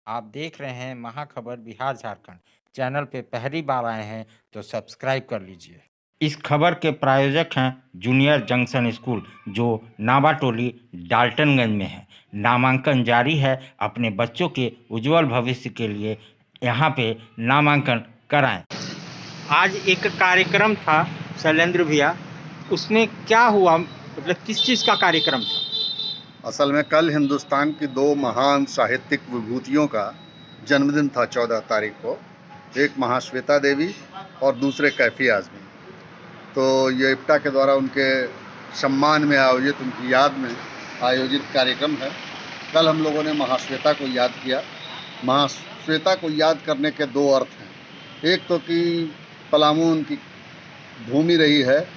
आप देख रहे हैं महाखबर बिहार झारखंड। चैनल पे पहली बार आए हैं तो सब्सक्राइब कर लीजिए। इस खबर के प्रायोजक हैं जूनियर जंक्शन स्कूल, जो नावाटोली डाल्टनगंज में है। नामांकन जारी है। अपने बच्चों के उज्जवल भविष्य के लिए यहाँ पे नामांकन कराएं। आज एक कार्यक्रम था शैलेंद्र भैया, उसमें क्या हुआ, मतलब किस चीज़ का कार्यक्रम था? असल में कल हिंदुस्तान की दो महान साहित्यिक विभूतियों का जन्मदिन था 14 तारीख को। एक महाश्वेता देवी और दूसरे कैफी आजमी। तो ये इप्टा के द्वारा उनके सम्मान में आयोजित, उनकी याद में आयोजित कार्यक्रम है। कल हम लोगों ने महाश्वेता को याद किया। महाश्वेता को याद करने के दो अर्थ हैं। एक तो कि पलामू उनकी भूमि रही है,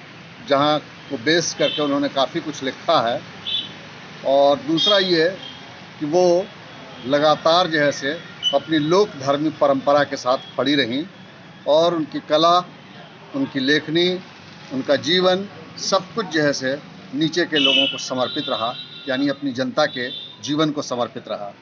जहाँ को बेस करके उन्होंने काफ़ी कुछ लिखा है, और दूसरा ये है कि वो लगातार जो है से अपनी लोक धर्मी परंपरा के साथ खड़ी रहीं, और उनकी कला, उनकी लेखनी, उनका जीवन सब कुछ जो है से नीचे के लोगों को समर्पित रहा, यानी अपनी जनता के जीवन को समर्पित रहा।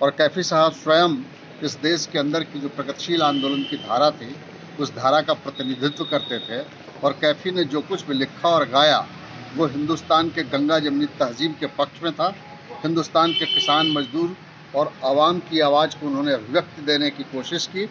और कैफी साहब स्वयं इस देश के अंदर की जो प्रगतिशील आंदोलन की धारा थी, उस धारा का प्रतिनिधित्व करते थे। और कैफी ने जो कुछ भी लिखा और गाया, वो हिंदुस्तान के गंगा जमनी तहजीब के पक्ष में था। हिंदुस्तान के किसान, मजदूर और आवाम की आवाज़ को उन्होंने अभिव्यक्ति देने की कोशिश की।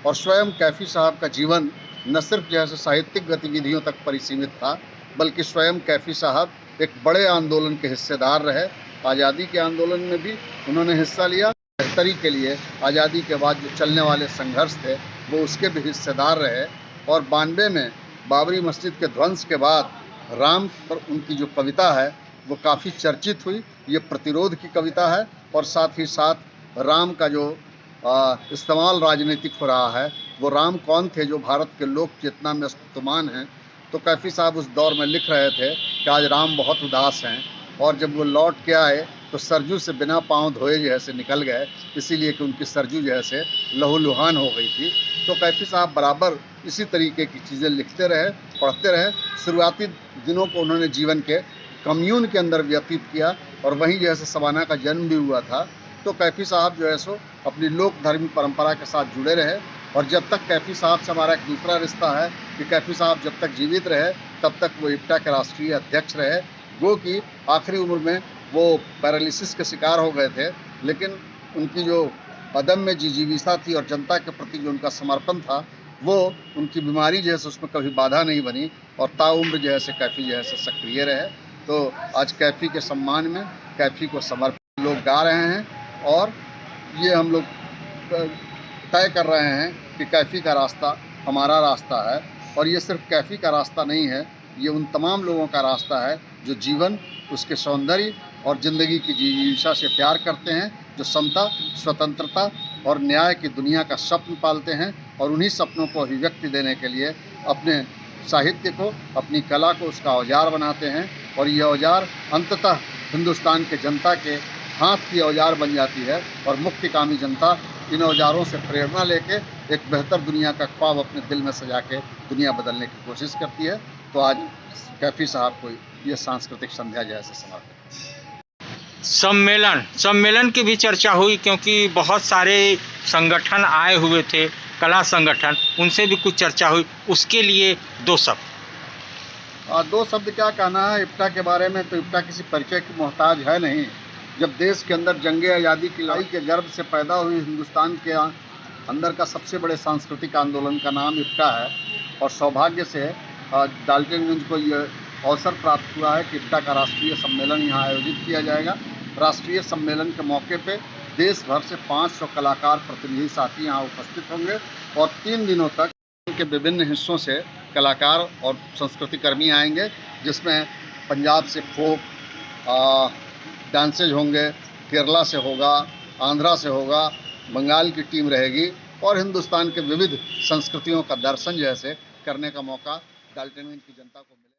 और स्वयं कैफी साहब का जीवन न सिर्फ जैसे साहित्यिक गतिविधियों तक परिसीमित था, बल्कि स्वयं कैफी साहब एक बड़े आंदोलन के हिस्सेदार रहे। आज़ादी के आंदोलन में भी उन्होंने हिस्सा लिया। बेहतरी के लिए आज़ादी के बाद जो चलने वाले संघर्ष थे, वो उसके भी हिस्सेदार रहे। और 92 में बाबरी मस्जिद के ध्वंस के बाद राम पर उनकी जो कविता है, वो काफ़ी चर्चित हुई। ये प्रतिरोध की कविता है, और साथ ही साथ राम का जो इस्तेमाल राजनीतिक हो रहा है, वो राम कौन थे जो भारत के लोक चेतना में अस्तित्वमान हैं। तो कैफी साहब उस दौर में लिख रहे थे कि आज राम बहुत उदास हैं, और जब वो लौट के आए तो सरजू से बिना पाँव धोए जो है से निकल गए, इसीलिए कि उनकी सरजू जो है से लहूलुहान हो गई थी। तो कैफी साहब बराबर इसी तरीके की चीज़ें लिखते रहे, पढ़ते रहे। शुरुआती दिनों को उन्होंने जीवन के कम्यून के अंदर व्यतीत किया, और वहीं जो है सबाना का जन्म भी हुआ था। तो कैफी साहब जो है सो अपनी लोक धर्मी परंपरा के साथ जुड़े रहे। और जब तक कैफी साहब से हमारा एक दूसरा रिश्ता है कि कैफी साहब जब तक जीवित रहे, तब तक वो इप्टा के राष्ट्रीय अध्यक्ष रहे। वो कि आखिरी उम्र में वो पैरालिसिस के शिकार हो गए थे, लेकिन उनकी जो अदम्य जिजीविसा थी और जनता के प्रति जो उनका समर्पण था, वो उनकी बीमारी जो है उसमें कभी बाधा नहीं बनी, और ताउम्र जो है से कैफी जो है से सक्रिय रहे। तो आज कैफी के सम्मान में कैफी को समर्पित लोग गा रहे हैं, और ये हम लोग तय कर रहे हैं कि कैफी का रास्ता हमारा रास्ता है। और ये सिर्फ कैफी का रास्ता नहीं है, ये उन तमाम लोगों का रास्ता है जो जीवन, उसके सौंदर्य और ज़िंदगी की जिज्ञासा से प्यार करते हैं, जो समता, स्वतंत्रता और न्याय की दुनिया का स्वप्न पालते हैं, और उन्हीं सपनों को अभिव्यक्ति देने के लिए अपने साहित्य को, अपनी कला को उसका औजार बनाते हैं। और ये औजार अंततः हिंदुस्तान के जनता के हाथ की औजार बन जाती है, और मुक्तिकामी जनता इन औजारों से प्रेरणा लेके एक बेहतर दुनिया का ख्वाब अपने दिल में सजा के दुनिया बदलने की कोशिश करती है। तो आज कैफी साहब को ये सांस्कृतिक संध्या जैसे समर्पित। सम्मेलन की भी चर्चा हुई, क्योंकि बहुत सारे संगठन आए हुए थे, कला संगठन, उनसे भी कुछ चर्चा हुई। उसके लिए दो शब्द क्या कहना है इप्टा के बारे में। तो इप्टा किसी परिचय की मोहताज है नहीं। जब देश के अंदर जंगे आज़ादी की लड़ाई के गर्भ से पैदा हुई हिंदुस्तान के अंदर का सबसे बड़े सांस्कृतिक आंदोलन का नाम इप्टा है। और सौभाग्य से डाल्टनगंज को ये अवसर प्राप्त हुआ है कि इप्टा का राष्ट्रीय सम्मेलन यहाँ आयोजित किया जाएगा। राष्ट्रीय सम्मेलन के मौके पे देश भर से 500 कलाकार, प्रतिनिधि, साथी यहाँ उपस्थित होंगे, और 3 दिनों तक के विभिन्न हिस्सों से कलाकार और संस्कृति कर्मी आएंगे, जिसमें पंजाब से फोक डांसेज होंगे, केरला से होगा, आंध्रा से होगा, बंगाल की टीम रहेगी, और हिंदुस्तान के विविध संस्कृतियों का दर्शन जैसे करने का मौका डाल्टनगंज की जनता को मिले।